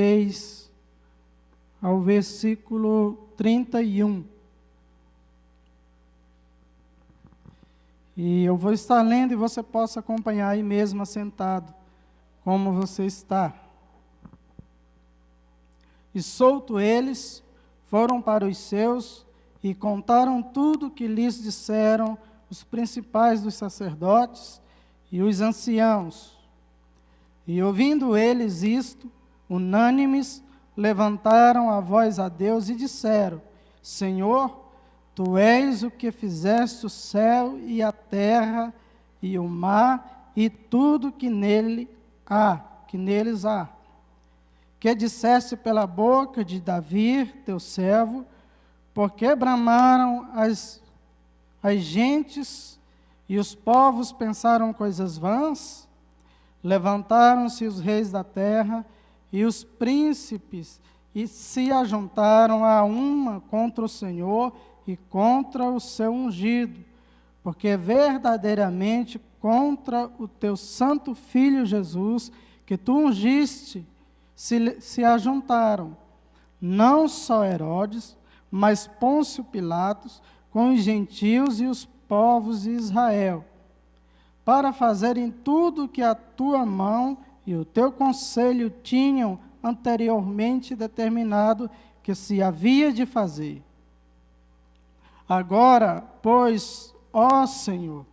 6 ao versículo 31. E eu vou estar lendo e você possa acompanhar aí mesmo assentado, como você está. E solto eles, foram para os seus e contaram tudo o que lhes disseram os principais dos sacerdotes e os anciãos. E ouvindo eles isto, unânimes, levantaram a voz a Deus e disseram: Senhor, Tu és o que fizeste o céu e a terra e o mar e tudo que neles há. Que disseste pela boca de Davi, teu servo, porque bramaram as gentes e os povos pensaram coisas vãs? Levantaram-se os reis da terra e os príncipes e se ajuntaram a uma contra o Senhor e contra o seu ungido, porque verdadeiramente contra o teu santo Filho Jesus, que tu ungiste, se ajuntaram, não só Herodes, mas Pôncio Pilatos, com os gentios e os povos de Israel, para fazerem tudo o que a tua mão e o teu conselho tinham anteriormente determinado que se havia de fazer. Agora, pois, ó Senhor,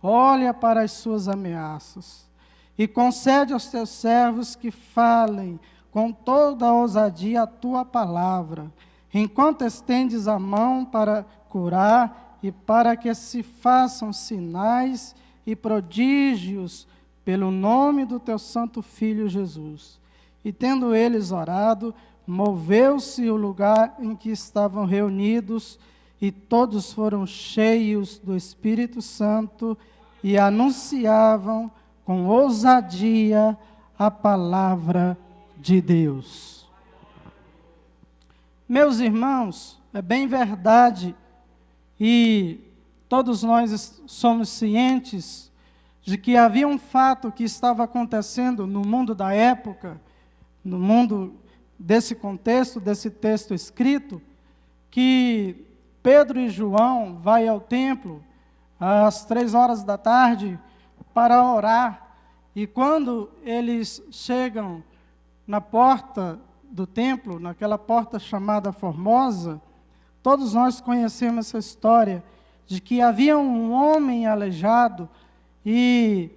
olha para as suas ameaças e concede aos teus servos que falem com toda a ousadia a tua palavra, enquanto estendes a mão para curar e para que se façam sinais e prodígios pelo nome do teu santo Filho Jesus. E tendo eles orado, moveu-se o lugar em que estavam reunidos, e todos foram cheios do Espírito Santo e anunciavam com ousadia a palavra de Deus. Meus irmãos, é bem verdade, e todos nós somos cientes de que havia um fato que estava acontecendo no mundo da época, no mundo desse contexto, desse texto escrito, que Pedro e João vão ao templo às 3 da tarde para orar, e quando eles chegam na porta do templo, naquela porta chamada Formosa, todos nós conhecemos essa história de que havia um homem aleijado e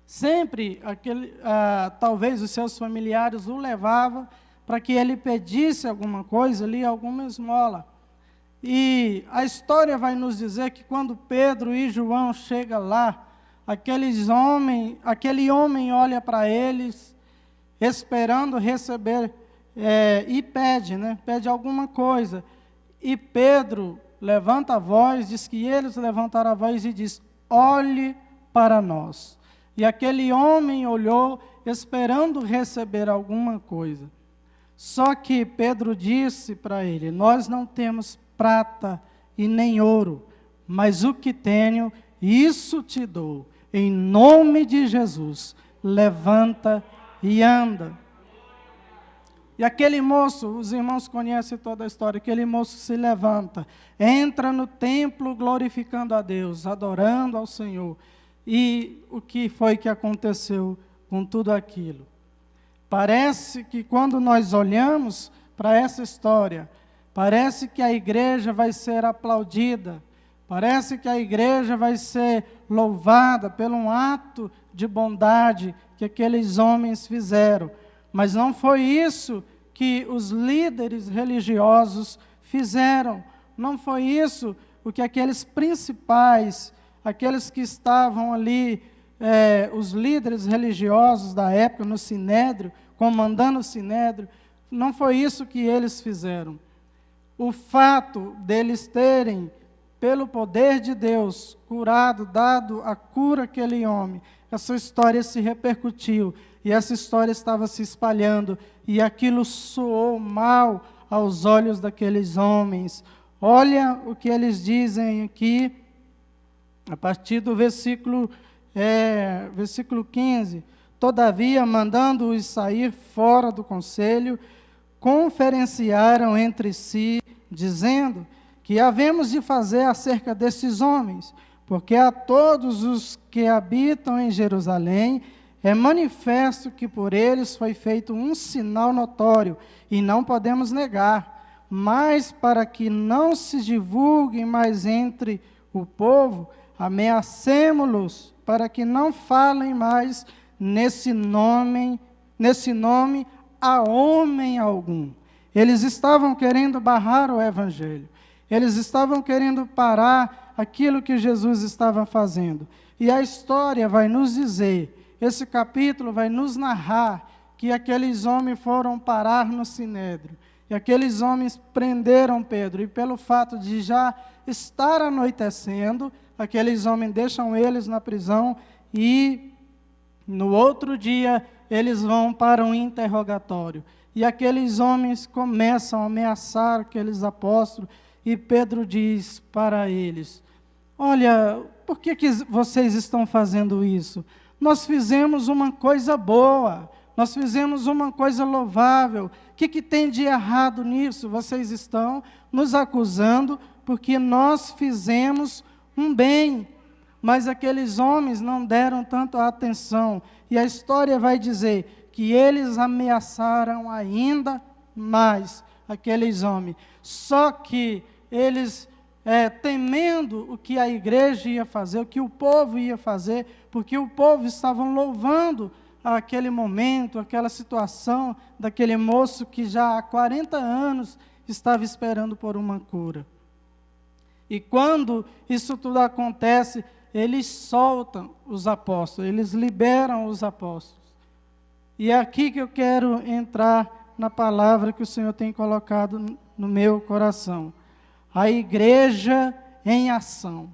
sempre talvez os seus familiares o levavam para que ele pedisse alguma coisa ali, alguma esmola. E a história vai nos dizer que quando Pedro e João chegam lá, aquele homem olha para eles, esperando receber, e pede alguma coisa. E Pedro levanta a voz, diz que eles levantaram a voz e diz: olhe para nós. E aquele homem olhou, esperando receber alguma coisa. Só que Pedro disse para ele: nós não temos prata e nem ouro, mas o que tenho, isso te dou. Em nome de Jesus, levanta e anda. E aquele moço, os irmãos conhecem toda a história, aquele moço se levanta, entra no templo glorificando a Deus, adorando ao Senhor. E o que foi que aconteceu com tudo aquilo? Parece que quando nós olhamos para essa história, parece que a igreja vai ser aplaudida, parece que a igreja vai ser louvada pelo um ato de bondade que aqueles homens fizeram. Mas não foi isso que os líderes religiosos fizeram, não foi isso o que aqueles principais, aqueles que estavam ali, os líderes religiosos da época, no Sinédrio, comandando o Sinédrio, não foi isso que eles fizeram. O fato deles terem, pelo poder de Deus, curado, dado a cura àquele homem, essa história se repercutiu, e essa história estava se espalhando, e aquilo soou mal aos olhos daqueles homens. Olha o que eles dizem aqui, a partir do versículo 15. Todavia, mandando-os sair fora do conselho, conferenciaram entre si, dizendo: que havemos de fazer acerca desses homens? Porque a todos os que habitam em Jerusalém é manifesto que por eles foi feito um sinal notório, e não podemos negar. Mas para que não se divulgue mais entre o povo, ameacemo-los para que não falem mais nesse nome a homem algum. Eles estavam querendo barrar o evangelho. Eles estavam querendo parar aquilo que Jesus estava fazendo. E a história vai nos dizer, esse capítulo vai nos narrar, que aqueles homens foram parar no Sinédrio. E aqueles homens prenderam Pedro. E pelo fato de já estar anoitecendo, aqueles homens deixam eles na prisão e no outro dia eles vão para um interrogatório. E aqueles homens começam a ameaçar aqueles apóstolos. E Pedro diz para eles: olha, por que vocês estão fazendo isso? Nós fizemos uma coisa boa, nós fizemos uma coisa louvável. O que tem de errado nisso? Vocês estão nos acusando porque nós fizemos um bem. Mas aqueles homens não deram tanto atenção. E a história vai dizer que eles ameaçaram ainda mais aqueles homens. Só que eles, temendo o que a igreja ia fazer, o que o povo ia fazer, porque o povo estava louvando aquele momento, aquela situação daquele moço que já há 40 anos estava esperando por uma cura. E quando isso tudo acontece, eles soltam os apóstolos, eles liberam os apóstolos. E é aqui que eu quero entrar na palavra que o Senhor tem colocado no meu coração. A igreja em ação.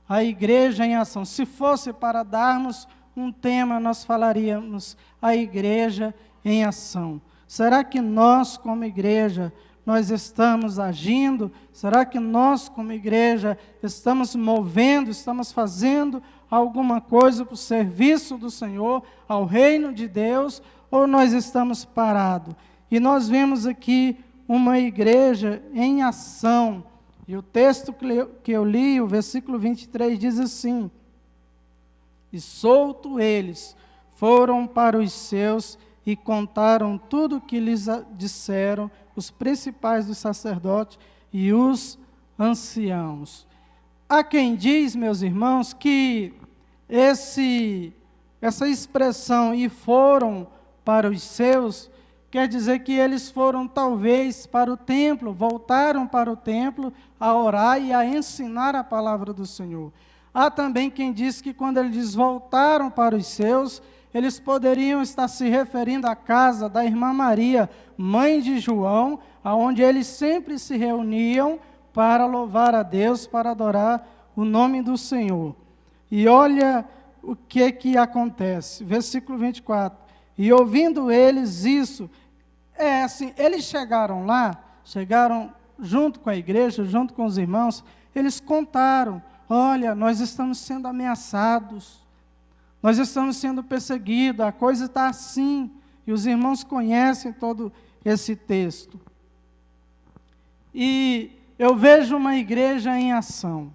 A igreja em ação. Se fosse para darmos um tema, nós falaríamos a igreja em ação. Será que nós, como igreja, nós estamos agindo? Será que nós, como igreja, estamos movendo, estamos fazendo alguma coisa para o serviço do Senhor, ao reino de Deus, ou nós estamos parados? E nós vemos aqui uma igreja em ação. E o texto que eu li, o versículo 23, diz assim: e solto eles, foram para os seus e contaram tudo o que lhes disseram os principais dos sacerdotes e os anciãos. Há quem diz, meus irmãos, que essa expressão, e foram para os seus, quer dizer que eles foram talvez para o templo, voltaram para o templo a orar e a ensinar a palavra do Senhor. Há também quem diz que quando eles voltaram para os seus, eles poderiam estar se referindo à casa da irmã Maria, mãe de João, aonde eles sempre se reuniam para louvar a Deus, para adorar o nome do Senhor. E olha o que acontece, versículo 24. E ouvindo eles isso, eles chegaram lá, chegaram junto com a igreja, junto com os irmãos, eles contaram: olha, nós estamos sendo ameaçados, nós estamos sendo perseguidos, a coisa está assim. E os irmãos conhecem todo esse texto. E eu vejo uma igreja em ação.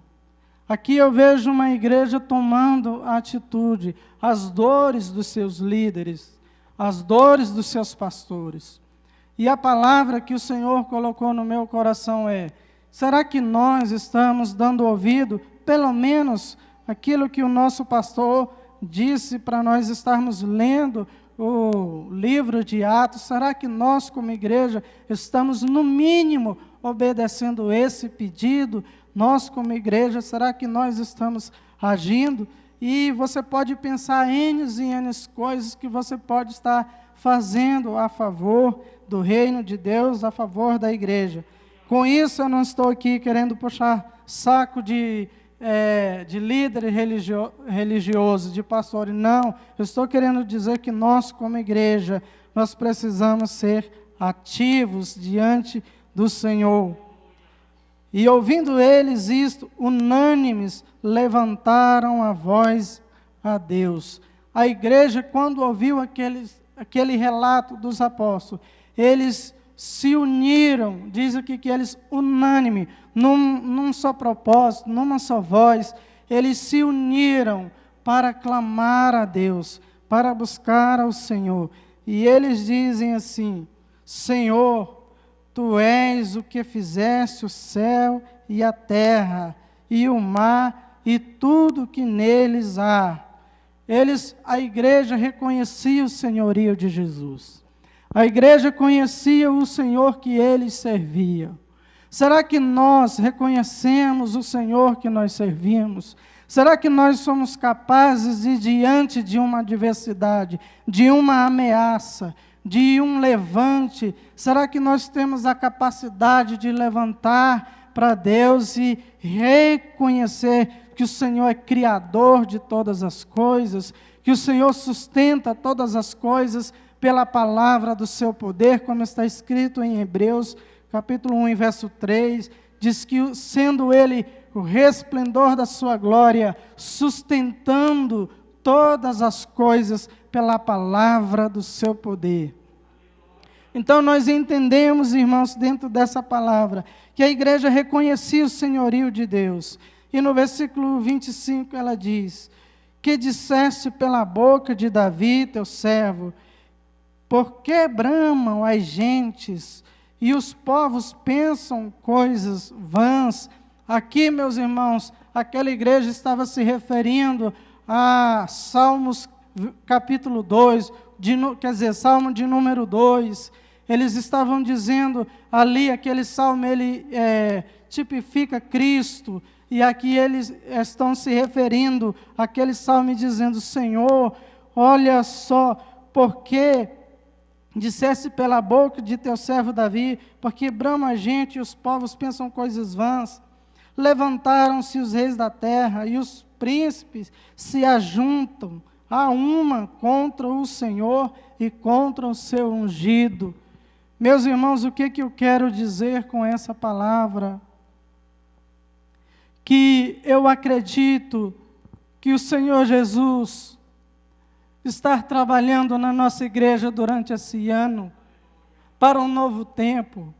Aqui eu vejo uma igreja tomando atitude, as dores dos seus líderes, as dores dos seus pastores. E a palavra que o Senhor colocou no meu coração é: será que nós estamos dando ouvido, pelo menos, aquilo que o nosso pastor disse para nós estarmos lendo o livro de Atos? Será que nós, como igreja, estamos, no mínimo, obedecendo esse pedido? Nós, como igreja, será que nós estamos agindo? E você pode pensar N e N coisas que você pode estar fazendo a favor do reino de Deus, a favor da igreja. Com isso, eu não estou aqui querendo puxar saco de líder religioso, de pastor. Não, eu estou querendo dizer que nós, como igreja, nós precisamos ser ativos diante do Senhor. E ouvindo eles isto, unânimes, levantaram a voz a Deus. a igreja, quando ouviu aquele relato dos apóstolos, eles se uniram, diz aqui que eles, unânime, num só propósito, numa só voz, eles se uniram para clamar a Deus, para buscar ao Senhor. E eles dizem assim: Senhor, Tu és o que fizeste o céu e a terra, e o mar, e tudo que neles há. A igreja reconhecia o senhorio de Jesus. A igreja conhecia o Senhor que eles serviam. Será que nós reconhecemos o Senhor que nós servimos? Será que nós somos capazes de, diante de uma adversidade, de uma ameaça, de um levante, será que nós temos a capacidade de levantar para Deus e reconhecer que o Senhor é Criador de todas as coisas, que o Senhor sustenta todas as coisas pela palavra do seu poder, como está escrito em Hebreus, capítulo 1, verso 3, diz que sendo Ele o resplendor da sua glória, sustentando todas as coisas pela palavra do seu poder. Então nós entendemos, irmãos, dentro dessa palavra, que a igreja reconhecia o senhorio de Deus. E no versículo 25 ela diz: que disseste pela boca de Davi, teu servo, por que bramam as gentes e os povos pensam coisas vãs? Aqui, meus irmãos, aquela igreja estava se referindo a Salmos capítulo 2, Salmo de número 2. Eles estavam dizendo ali, aquele salmo, ele tipifica Cristo, e aqui eles estão se referindo àquele salmo dizendo: Senhor, olha só, porque disseste pela boca de teu servo Davi, porque brama a gente e os povos pensam coisas vãs. Levantaram-se os reis da terra e os príncipes se ajuntam a uma contra o Senhor e contra o seu ungido. Meus irmãos, o que eu quero dizer com essa palavra? Que eu acredito que o Senhor Jesus está trabalhando na nossa igreja durante esse ano, para um novo tempo.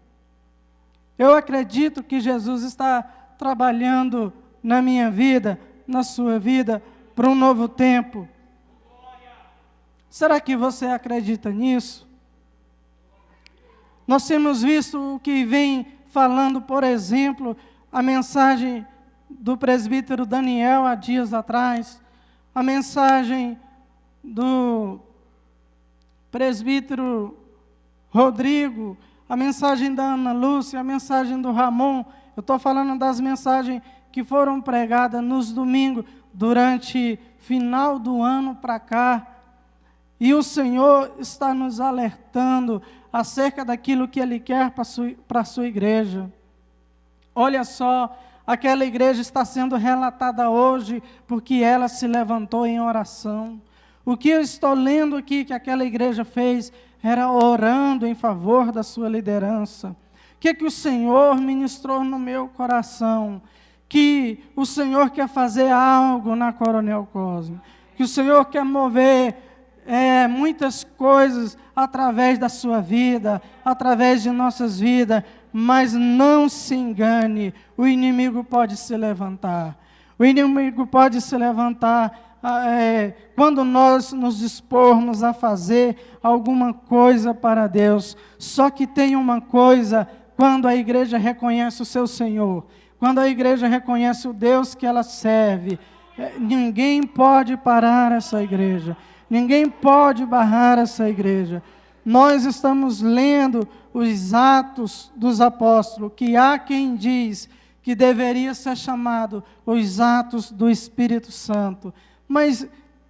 Eu acredito que Jesus está trabalhando na minha vida, na sua vida, para um novo tempo. Será que você acredita nisso? Nós temos visto o que vem falando, por exemplo, a mensagem do presbítero Daniel há dias atrás, a mensagem do presbítero Rodrigo, a mensagem da Ana Lúcia, a mensagem do Ramon. Eu estou falando das mensagens que foram pregadas nos domingos, durante final do ano para cá. E o Senhor está nos alertando acerca daquilo que Ele quer para a sua igreja. Olha só, aquela igreja está sendo relatada hoje porque ela se levantou em oração. O que eu estou lendo aqui que aquela igreja fez era orando em favor da sua liderança. O que o Senhor ministrou no meu coração? Que o Senhor quer fazer algo na Coronel Cosme. Que o Senhor quer mover muitas coisas através da sua vida, através de nossas vidas. Mas não se engane, o inimigo pode se levantar. O inimigo pode se levantar quando nós nos dispormos a fazer alguma coisa para Deus. Só que tem uma coisa: quando a igreja reconhece o seu Senhor, quando a igreja reconhece o Deus que ela serve, ninguém pode parar essa igreja, ninguém pode barrar essa igreja. Nós estamos lendo os Atos dos Apóstolos, que há quem diz que deveria ser chamado os Atos do Espírito Santo, mas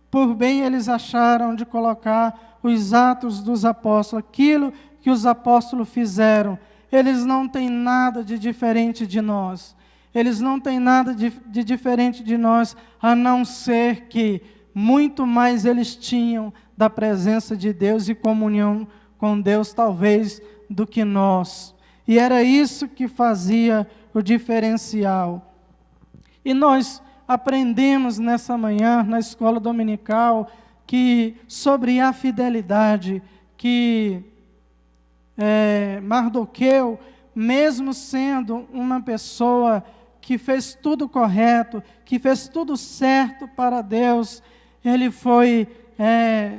por bem eles acharam de colocar os Atos dos Apóstolos, aquilo que os apóstolos fizeram. Eles não têm nada de diferente de nós, eles não têm nada de diferente de nós, a não ser que muito mais eles tinham da presença de Deus e comunhão com Deus, talvez, do que nós. E era isso que fazia o diferencial. E nós aprendemos nessa manhã, na escola dominical, sobre a fidelidade que Mardoqueu, mesmo sendo uma pessoa que fez tudo correto, que fez tudo certo para Deus, ele foi,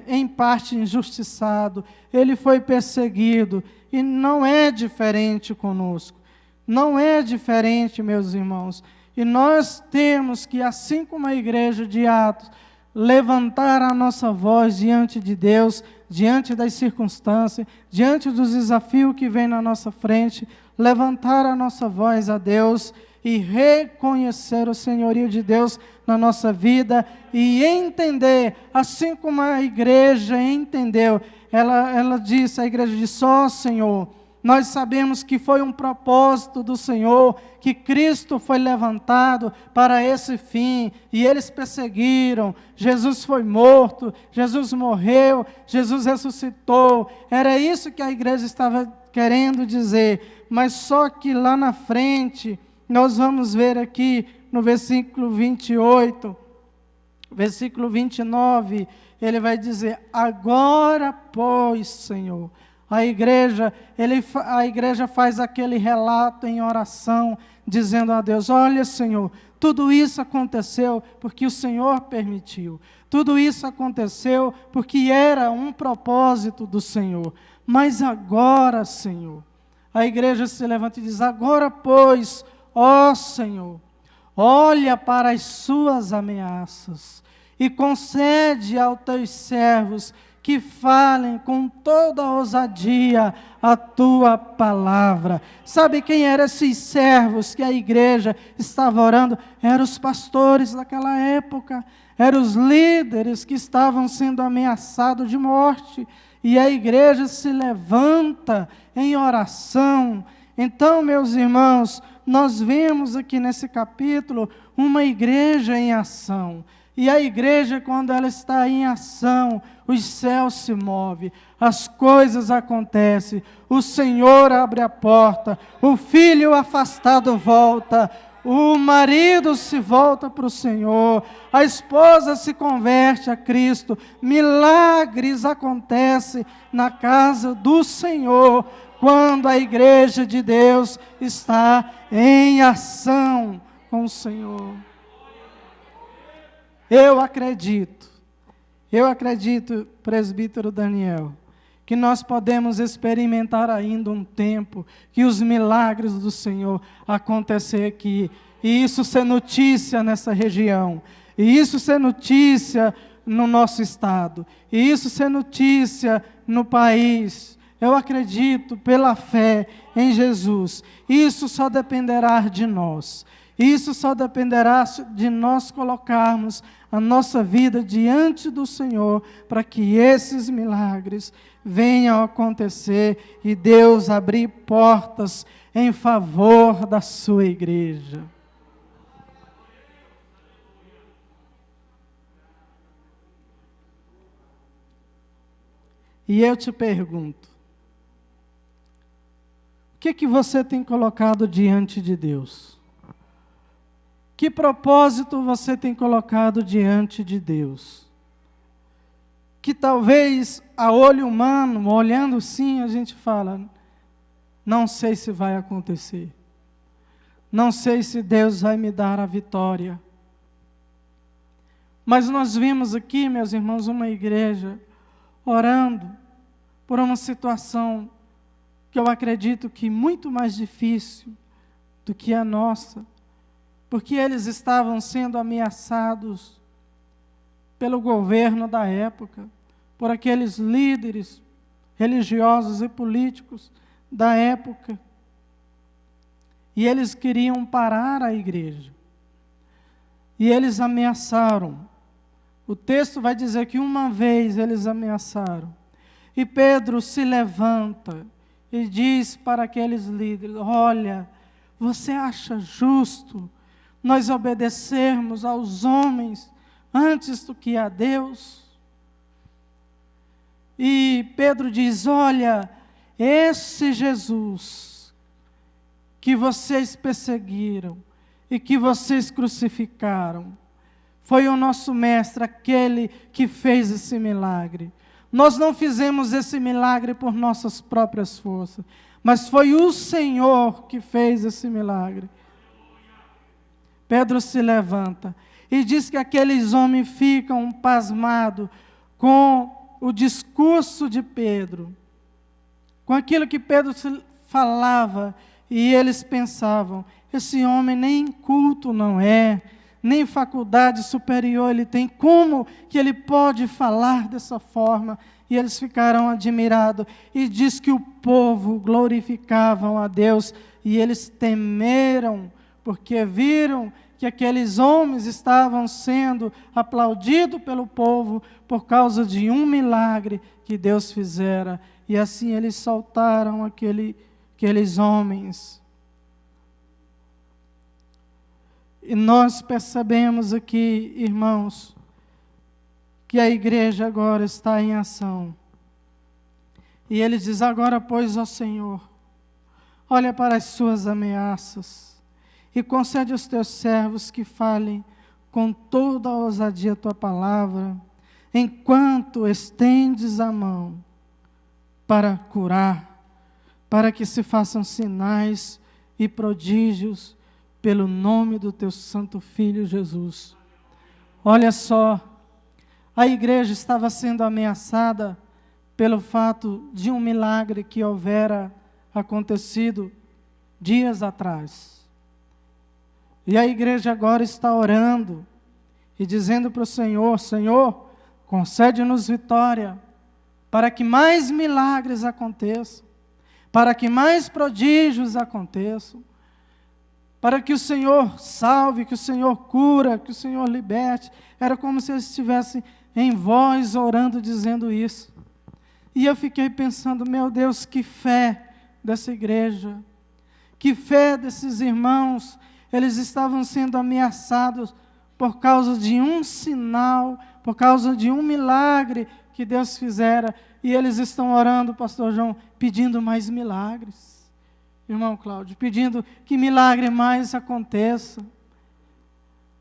em parte, injustiçado, ele foi perseguido, e não é diferente conosco, não é diferente, meus irmãos, e nós temos que, assim como a igreja de Atos, levantar a nossa voz diante de Deus, diante das circunstâncias, diante dos desafios que vem na nossa frente, levantar a nossa voz a Deus e reconhecer o senhorio de Deus na nossa vida e entender, assim como a igreja entendeu, ela disse, a igreja disse, ó Senhor, nós sabemos que foi um propósito do Senhor, que Cristo foi levantado para esse fim, e eles perseguiram, Jesus foi morto, Jesus morreu, Jesus ressuscitou, era isso que a igreja estava querendo dizer, mas só que lá na frente, nós vamos ver aqui no versículo 28, versículo 29, ele vai dizer, agora pois, Senhor, a igreja faz aquele relato em oração, dizendo a Deus, olha Senhor, tudo isso aconteceu porque o Senhor permitiu, tudo isso aconteceu porque era um propósito do Senhor, mas agora Senhor, a igreja se levanta e diz, agora pois, ó Senhor, olha para as suas ameaças e concede aos teus servos que falem com toda a ousadia a tua palavra. Sabe quem eram esses servos que a igreja estava orando? Eram os pastores daquela época, eram os líderes que estavam sendo ameaçados de morte, e a igreja se levanta em oração. Então, meus irmãos, nós vemos aqui nesse capítulo uma igreja em ação. E a igreja, quando ela está em ação, os céus se movem, as coisas acontecem, o Senhor abre a porta, o filho afastado volta, o marido se volta para o Senhor, a esposa se converte a Cristo, milagres acontecem na casa do Senhor, quando a igreja de Deus está em ação com o Senhor. Eu acredito, presbítero Daniel, que nós podemos experimentar ainda um tempo que os milagres do Senhor acontecer aqui, e isso ser notícia nessa região, e isso ser notícia no nosso estado, e isso ser notícia no país. Eu acredito pela fé em Jesus, isso só dependerá de nós. Isso só dependerá de nós colocarmos a nossa vida diante do Senhor, para que esses milagres venham a acontecer e Deus abrir portas em favor da sua igreja. E eu te pergunto, o que você tem colocado diante de Deus? Que propósito você tem colocado diante de Deus? Que talvez a olho humano, olhando sim, a gente fala, não sei se vai acontecer. Não sei se Deus vai me dar a vitória. Mas nós vimos aqui, meus irmãos, uma igreja orando por uma situação que eu acredito que muito mais difícil do que a nossa, porque eles estavam sendo ameaçados pelo governo da época, por aqueles líderes religiosos e políticos da época. E eles queriam parar a igreja. E eles ameaçaram. O texto vai dizer que uma vez eles ameaçaram. E Pedro se levanta e diz para aqueles líderes, olha, você acha justo nós obedecermos aos homens antes do que a Deus? E Pedro diz, olha, esse Jesus que vocês perseguiram e que vocês crucificaram, foi o nosso mestre, aquele que fez esse milagre. Nós não fizemos esse milagre por nossas próprias forças, mas foi o Senhor que fez esse milagre. Pedro se levanta e diz que aqueles homens ficam pasmados com o discurso de Pedro, com aquilo que Pedro falava, e eles pensavam: esse homem nem culto não é, nem faculdade superior ele tem, como que ele pode falar dessa forma? E eles ficaram admirados, e diz que o povo glorificavam a Deus, e eles temeram, porque viram que aqueles homens estavam sendo aplaudidos pelo povo, por causa de um milagre que Deus fizera, e assim eles soltaram aqueles homens. E nós percebemos aqui, irmãos, que a igreja agora está em ação. E ele diz: agora, pois, ó Senhor, olha para as suas ameaças e concede aos teus servos que falem com toda a ousadia a tua palavra, enquanto estendes a mão para curar, para que se façam sinais e prodígios pelo nome do teu santo Filho Jesus. Olha só, a igreja estava sendo ameaçada pelo fato de um milagre que houvera acontecido dias atrás. E a igreja agora está orando e dizendo para o Senhor: Senhor, concede-nos vitória, para que mais milagres aconteçam, para que mais prodígios aconteçam, para que o Senhor salve, que o Senhor cura, que o Senhor liberte. Era como se eles estivessem em voz orando, dizendo isso. E eu fiquei pensando: meu Deus, que fé dessa igreja, que fé desses irmãos. Eles estavam sendo ameaçados por causa de um sinal, por causa de um milagre que Deus fizera, e eles estão orando, pastor João, pedindo mais milagres. Irmão Cláudio, pedindo que milagre mais aconteça.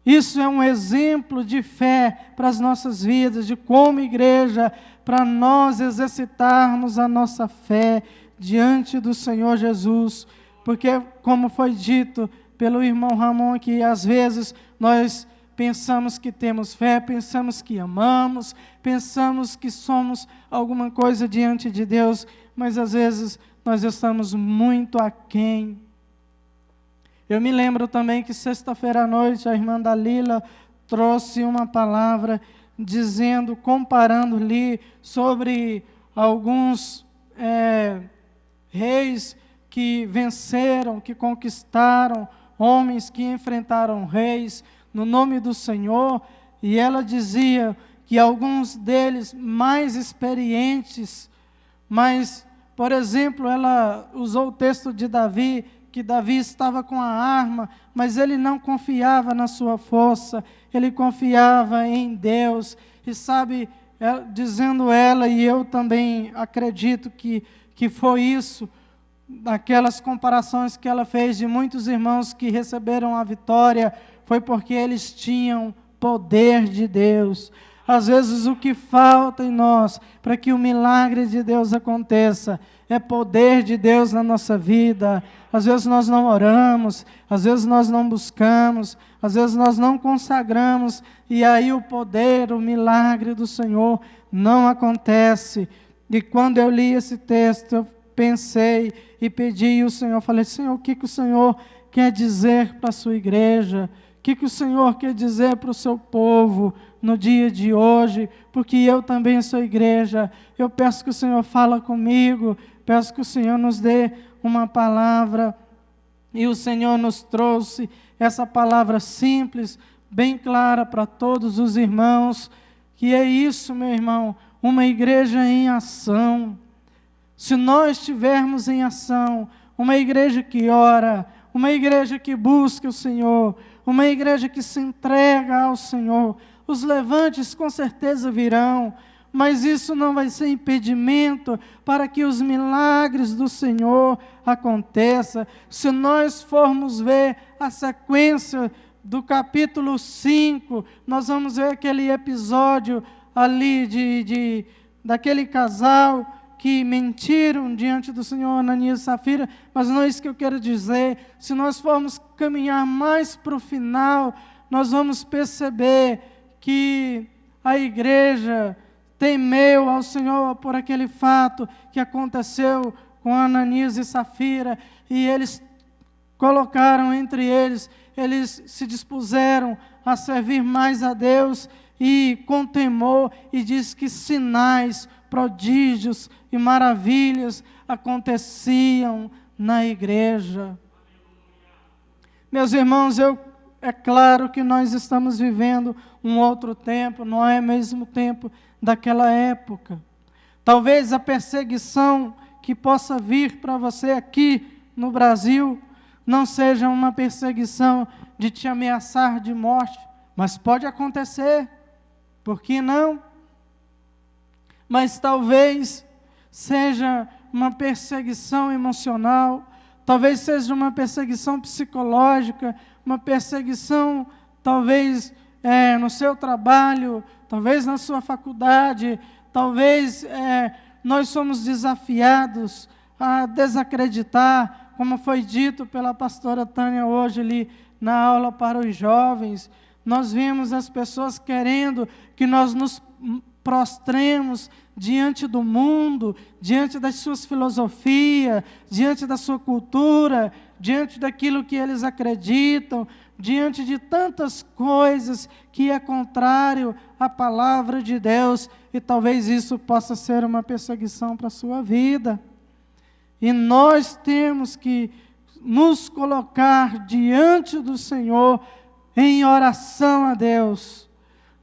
Isso é um exemplo de fé para as nossas vidas, de como igreja, para nós exercitarmos a nossa fé diante do Senhor Jesus, porque, como foi dito pelo irmão Ramon, que às vezes nós pensamos que temos fé, pensamos que amamos, pensamos que somos alguma coisa diante de Deus, mas às vezes nós estamos muito aquém. Eu me lembro também que sexta-feira à noite a irmã Dalila trouxe uma palavra dizendo, comparando-lhe sobre alguns reis que venceram, que conquistaram, homens que enfrentaram reis no nome do Senhor, e ela dizia que alguns deles mais experientes, mas, por exemplo, ela usou o texto de Davi, que Davi estava com a arma, mas ele não confiava na sua força, ele confiava em Deus, e sabe, dizendo ela, e eu também acredito que foi isso, daquelas comparações que ela fez de muitos irmãos que receberam a vitória, foi porque eles tinham poder de Deus. Às vezes o que falta em nós, para que o milagre de Deus aconteça, é poder de Deus na nossa vida. Às vezes nós não oramos, às vezes nós não buscamos, às vezes nós não consagramos, e aí o poder, o milagre do Senhor não acontece. E quando eu li esse texto, eu pensei e pedi ao Senhor, falei: Senhor, o que o Senhor quer dizer para a sua igreja? O que o Senhor quer dizer para o seu povo no dia de hoje? Porque eu também sou igreja. Eu peço que o Senhor fala comigo, peço que o Senhor nos dê uma palavra, e o Senhor nos trouxe essa palavra simples, bem clara para todos os irmãos, que é isso, meu irmão, uma igreja em ação. Se nós estivermos em ação, uma igreja que ora, uma igreja que busca o Senhor, uma igreja que se entrega ao Senhor, os levantes com certeza virão, mas isso não vai ser impedimento para que os milagres do Senhor aconteçam. Se nós formos ver a sequência do capítulo 5, nós vamos ver aquele episódio ali daquele casal que mentiram diante do Senhor, Ananias e Safira, mas não é isso que eu quero dizer. Se nós formos caminhar mais para o final, nós vamos perceber que a igreja temeu ao Senhor por aquele fato que aconteceu com Ananias e Safira, e eles colocaram entre eles se dispuseram a servir mais a Deus, e com temor, e diz que sinais, prodígios e maravilhas aconteciam na igreja. Meus irmãos, é claro que nós estamos vivendo um outro tempo, não é o mesmo tempo daquela época. Talvez a perseguição que possa vir para você aqui no Brasil não seja uma perseguição de te ameaçar de morte, mas pode acontecer, por que não? Mas talvez seja uma perseguição emocional, talvez seja uma perseguição psicológica, uma perseguição talvez no seu trabalho, talvez na sua faculdade, talvez nós somos desafiados a desacreditar, como foi dito pela pastora Tânia hoje ali na aula para os jovens. Nós vimos as pessoas querendo que nós nos prostremos diante do mundo, diante das suas filosofias, diante da sua cultura, diante daquilo que eles acreditam, diante de tantas coisas que é contrário à palavra de Deus, e talvez isso possa ser uma perseguição para a sua vida. E nós temos que nos colocar diante do Senhor em oração a Deus.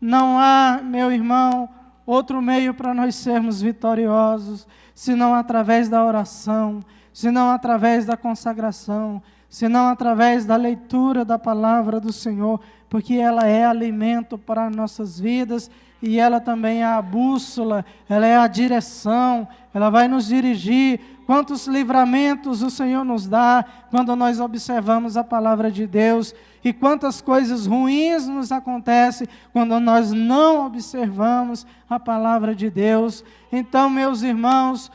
Não há, meu irmão, outro meio para nós sermos vitoriosos, senão através da oração, senão através da consagração, senão através da leitura da palavra do Senhor, porque ela é alimento para nossas vidas, e ela também é a bússola, ela é a direção, ela vai nos dirigir. Quantos livramentos o Senhor nos dá quando nós observamos a palavra de Deus, e quantas coisas ruins nos acontecem quando nós não observamos a palavra de Deus. Então, meus irmãos,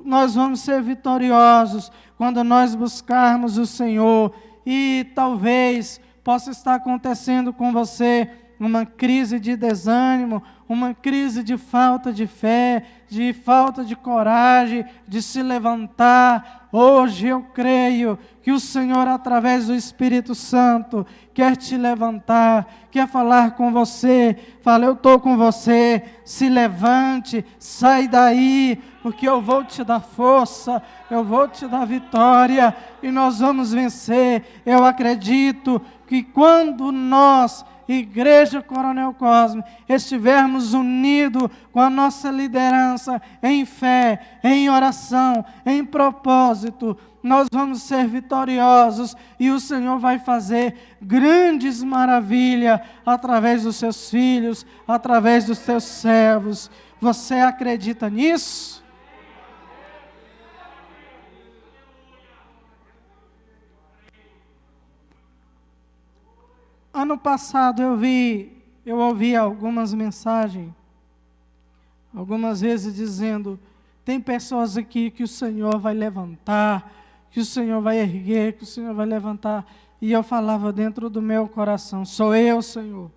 nós vamos ser vitoriosos quando nós buscarmos o Senhor. E talvez possa estar acontecendo com você uma crise de desânimo, uma crise de falta de fé, de falta de coragem, de se levantar. Hoje eu creio que o Senhor, através do Espírito Santo, quer te levantar, quer falar com você. Fala: eu estou com você, se levante, sai daí, porque eu vou te dar força, eu vou te dar vitória, e nós vamos vencer. Eu acredito que quando nós, Igreja Coronel Cosme, estivermos unidos com a nossa liderança em fé, em oração, em propósito, nós vamos ser vitoriosos, e o Senhor vai fazer grandes maravilhas através dos seus filhos, através dos seus servos. Você acredita nisso? Ano passado eu ouvi algumas mensagens, algumas vezes dizendo: tem pessoas aqui que o Senhor vai levantar, que o Senhor vai erguer, que o Senhor vai levantar. E eu falava dentro do meu coração: sou eu, Senhor,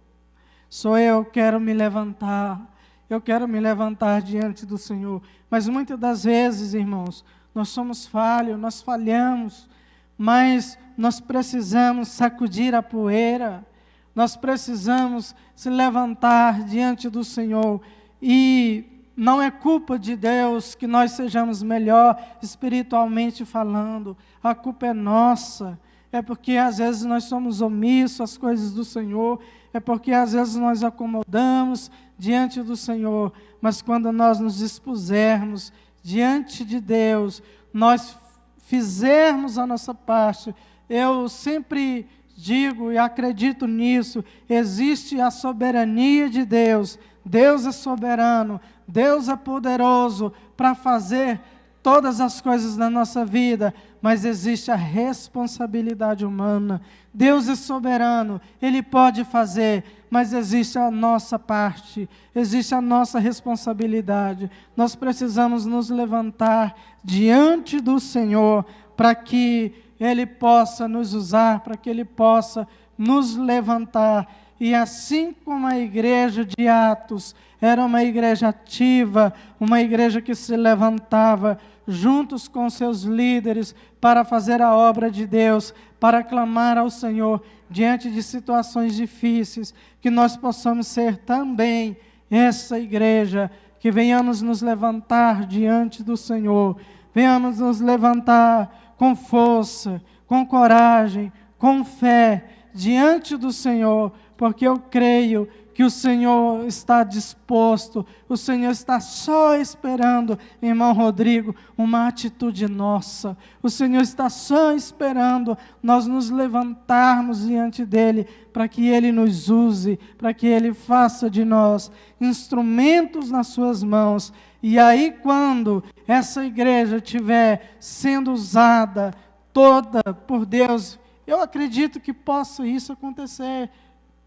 sou eu, quero me levantar, eu quero me levantar diante do Senhor. Mas muitas das vezes, irmãos, nós somos falhos, nós falhamos, mas nós precisamos sacudir a poeira, nós precisamos se levantar diante do Senhor, e não é culpa de Deus que nós sejamos melhor espiritualmente falando, a culpa é nossa, é porque às vezes nós somos omissos às coisas do Senhor, é porque às vezes nós acomodamos diante do Senhor, mas quando nós nos dispusermos diante de Deus, nós fizermos a nossa parte. Eu sempre digo e acredito nisso: existe a soberania de Deus. Deus é soberano, Deus é poderoso para fazer todas as coisas na nossa vida, mas existe a responsabilidade humana. Deus é soberano, Ele pode fazer, mas existe a nossa parte, existe a nossa responsabilidade. Nós precisamos nos levantar diante do Senhor para que Ele possa nos usar, para que Ele possa nos levantar. E assim como a igreja de Atos era uma igreja ativa, uma igreja que se levantava juntos com seus líderes para fazer a obra de Deus, para clamar ao Senhor diante de situações difíceis, que nós possamos ser também essa igreja, que venhamos nos levantar diante do Senhor, venhamos nos levantar com força, com coragem, com fé, diante do Senhor, porque eu creio que o Senhor está disposto, o Senhor está só esperando, irmão Rodrigo, uma atitude nossa. O Senhor está só esperando nós nos levantarmos diante dEle, para que Ele nos use, para que Ele faça de nós instrumentos nas suas mãos. E aí, quando essa igreja estiver sendo usada toda por Deus, eu acredito que possa isso acontecer,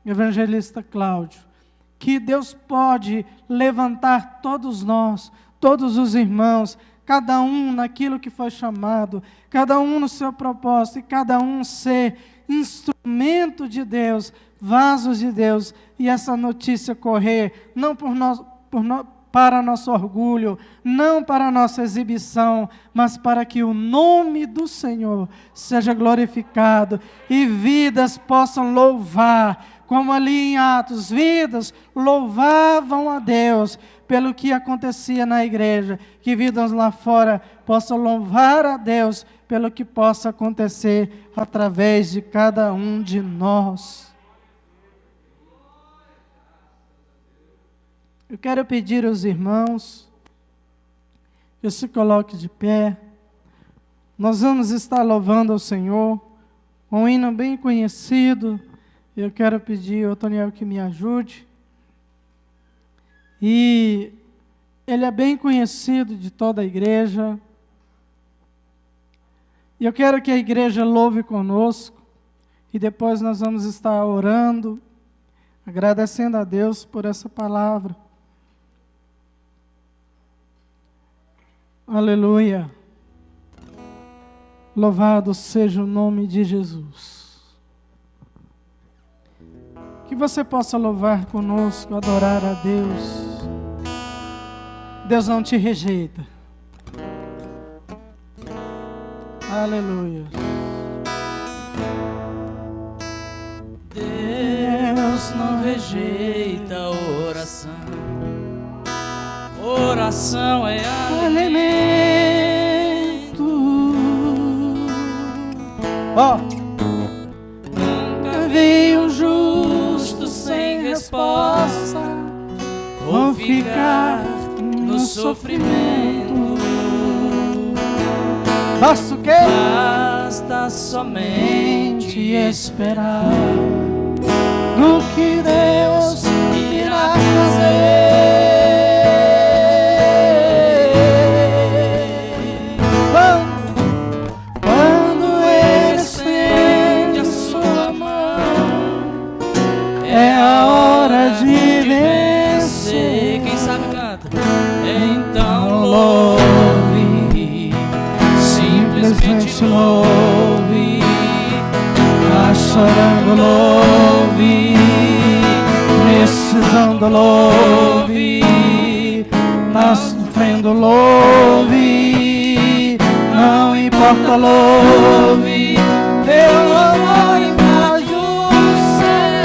evangelista Cláudio, que Deus pode levantar todos nós, todos os irmãos, cada um naquilo que foi chamado, cada um no seu propósito, e cada um ser instrumento de Deus, vasos de Deus, e essa notícia correr, não para nosso orgulho, não para nossa exibição, mas para que o nome do Senhor seja glorificado e vidas possam louvar, como ali em Atos, vidas louvavam a Deus pelo que acontecia na igreja, que vidas lá fora possam louvar a Deus pelo que possa acontecer através de cada um de nós. Eu quero pedir aos irmãos que se coloquem de pé. Nós vamos estar louvando ao Senhor, um hino bem conhecido. Eu quero pedir ao Toniel que me ajude. E ele é bem conhecido de toda a igreja. E eu quero que a igreja louve conosco. E depois nós vamos estar orando, agradecendo a Deus por essa palavra. Aleluia. Louvado seja o nome de Jesus. Que você possa louvar conosco, adorar a Deus. Deus não te rejeita. Aleluia. Deus não rejeita a oração. Oração é alimento. Ó. Nunca vi um justo sem resposta ou ficar no sofrimento. Basta o quê? Basta somente esperar no que Deus irá fazer. Louve, tá chorando, louve, precisando, louve, tá sofrendo, louve, não importa, louve, teu amor invade o céu.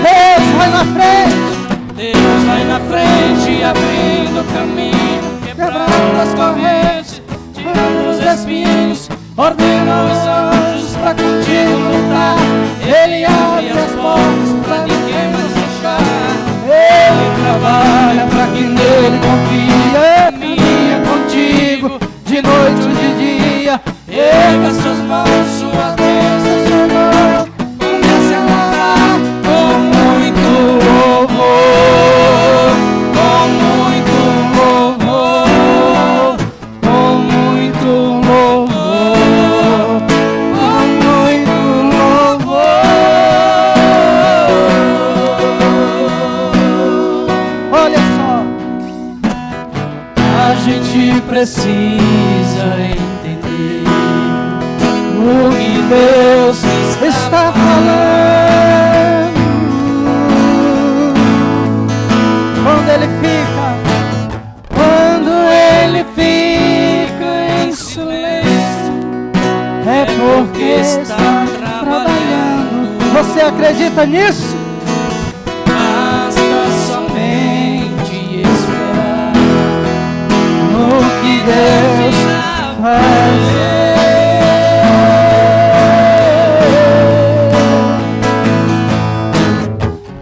Deus vai na frente, Deus vai na frente, abrindo o caminho, quebrando as correntes, tirando os espinhos. Ordena os anjos pra contigo lutar. Ele abre as portas pra ninguém mais fechar. Ele trabalha pra quem nele confia. Caminha contigo de noite ou de dia. Erga suas mãos, suas bênçãos, seu nome. Comece a louvar com muito louvor. Com muito louvor. Com muito Deus está falando. Quando Ele fica em silêncio, é porque está trabalhando. Você acredita nisso? Basta somente esperar No que Deus faz.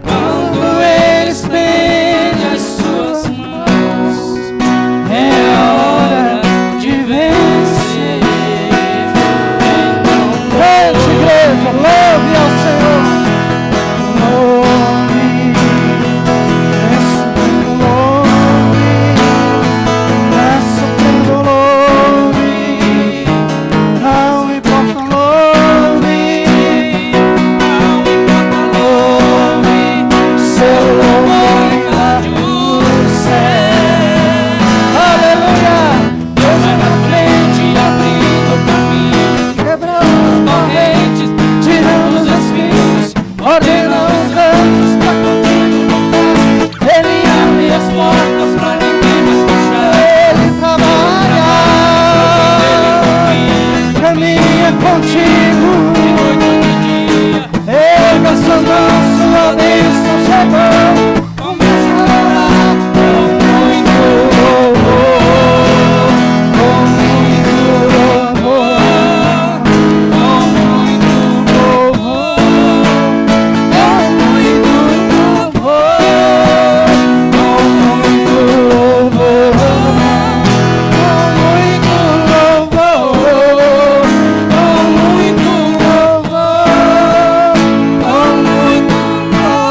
Quando Ele estende as suas mãos, é hora de vencer. Grande igreja, louve ao Senhor. Louve, esse louve, essa sofrendo louve, não importa louve, seu louvor invade o céu. Aleluia! Deus vai na frente, abrindo o caminho, Quebrando correntes, tirando os espinhos, ordena os anjos pra contigo lutar. Ele abre as portas pra ninguém mais fechar. Ele trabalha, caminha contigo. De noite ou de dia, Erga suas mãos, sua bênção chegou. começa a orar com muito louvor, com muito louvor, com muito louvor, com muito louvor, com muito louvor, Com muito louvor, com muito louvor, com muito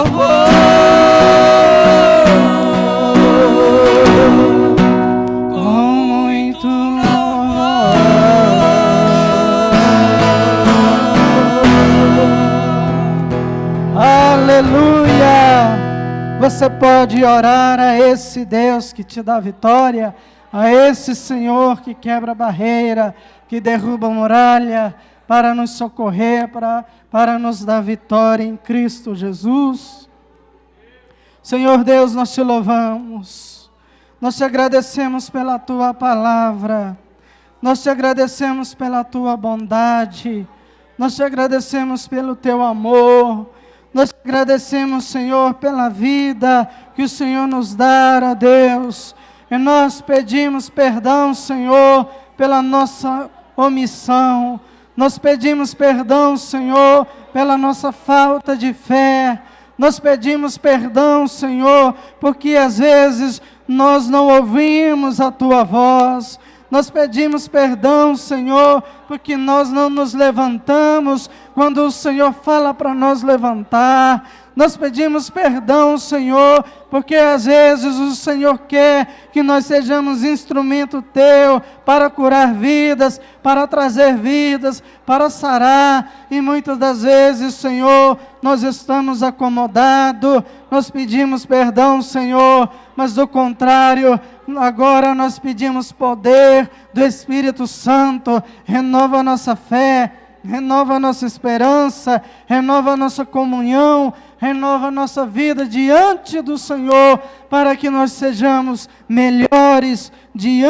louvor, com muito louvor. Aleluia! Você pode orar a esse Deus que te dá vitória, a esse Senhor que quebra barreira, que derruba muralha, para nos socorrer, para nos dar vitória em Cristo Jesus. Senhor Deus, nós te louvamos, nós te agradecemos pela tua palavra, nós te agradecemos pela tua bondade, nós te agradecemos pelo teu amor, nós te agradecemos, Senhor, pela vida que o Senhor nos dá, ó Deus, e nós pedimos perdão, Senhor, pela nossa omissão, nós pedimos perdão, Senhor, pela nossa falta de fé, nós pedimos perdão, Senhor, porque às vezes nós não ouvimos a tua voz. Nós pedimos perdão, Senhor, porque nós não nos levantamos quando o Senhor fala para nós levantar. Nós pedimos perdão, Senhor, porque às vezes o Senhor quer que nós sejamos instrumento teu para curar vidas, para trazer vidas, para sarar. E muitas das vezes, Senhor, nós estamos acomodados. Nós pedimos perdão, Senhor, mas do contrário, agora nós pedimos poder do Espírito Santo. Renova a nossa fé, renova a nossa esperança, renova a nossa comunhão, renova a nossa vida diante do Senhor, para que nós sejamos melhores diante